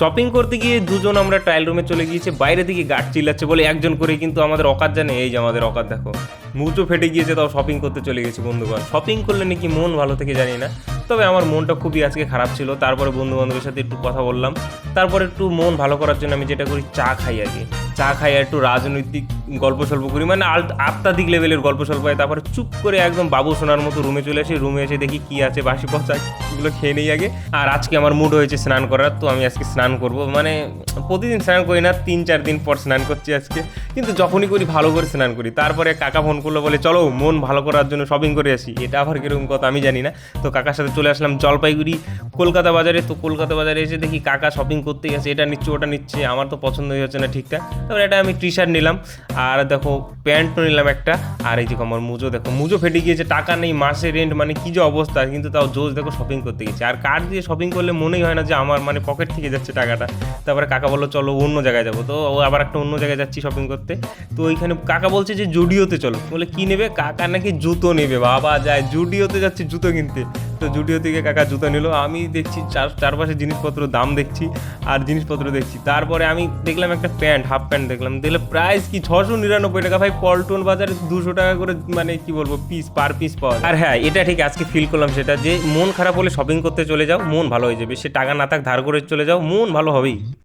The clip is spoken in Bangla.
শপিং করতে গিয়ে দুজন আমরা ট্রায়াল রুমে চলে গিয়েছি, বাইরে দিকে গার্ড চিল্লাচ্ছে বলে একজন করে, কিন্তু আমাদের অকাত জানে, এই যে আমাদের অকাত দেখো, মুচো ফেটে গিয়েছে, তাও শপিং করতে চলে গেছি বন্ধুগণ। শপিং করলে নাকি মন ভালো থেকে জানি না, তবে আমার মনটা খুবই আজকে খারাপ ছিল। তারপরে বন্ধু বান্ধবের সাথে একটু কথা বললাম, তারপরে একটু মন ভালো করার জন্য আমি যেটা করি, চা খাই আগে। চা খাই আর একটু রাজনৈতিক গল্প স্বল্প করি, মানে আত্মাধিক লেভেলের গল্প স্বল্প হয়। তারপরে চুপ করে একদম বাবু শোনার মতো রুমে চলে আসি। রুমে এসে দেখি কি আছে, বাসি পচা এগুলো খেয়ে নেই আগে। আর আজকে আমার মুড হয়েছে স্নান করার, তো আমি আজকে স্নান করব। মানে প্রতিদিন স্নান করি না, 3-4 দিন পর স্নান করছি আজকে, কিন্তু যখনই করি ভালো করে স্নান করি। তারপরে কাকা ফোন করলো, বলে চলো মন ভালো করার জন্য শপিং করে আসি। এটা আবার কিরকম কথা আমি জানি না। তো কাকার সাথে চলে আসলাম জলপাইগুড়ি কলকাতা বাজারে। তো কলকাতা বাজারে এসে দেখি কাকা শপিং করতে গেছে, এটা নিচ্ছে ওটা নিচ্ছে, আমার তো পছন্দ হয়ে যাচ্ছে না ঠিকঠাক। তারপরে এটা আমি টি শার্ট নিলাম, আর দেখো প্যান্টও নিলাম একটা। আর এই যে আমার মুজো দেখো, মুজো ফেটে গিয়েছে, টাকা নেই, মাসের রেন্ট, মানে কী যে অবস্থা, কিন্তু তাও জোশ দেখো শপিং করতে গেছে। আর কার্ড দিয়ে শপিং করলে মনেই হয় না যে আমার মানে পকেট থেকে যাচ্ছে টাকাটা। তারপরে কাকা বললো চলো অন্য জায়গায় যাবো, তো ও আবার একটা অন্য জায়গায় যাচ্ছি শপিং করতে। তো ওইখানে কাকা বলছে যে জুডিওতে চলো, বলে কী নেবে, কাকা নাকি জুতো নেবে। বাবা যায় জুডিওতে যাচ্ছে জুতো কিনতে। তো জুডিও থেকে কাকা জুতো নিল, আমি দেখছি চারপাশে জিনিসপত্র দাম দেখছি আর জিনিসপত্র দেখছি। তারপরে আমি দেখলাম একটা প্যান্ট, হাফ প্যান্ট দেখলাম, দেখলে প্রাইস কি 699 টাকা। ভাই পল্টন বাজারে 200 টাকা করে, মানে কি বলবো, পার পিস পাওয়া যায়। আর হ্যাঁ, এটা ঠিক আজকে ফিল করলাম সেটা, যে মন খারাপ হলে শপিং করতে চলে যাও, মন ভালো হয়ে যাবে। সে টাকা না থাক ধার করে চলে যাও, মন ভালো হবেই।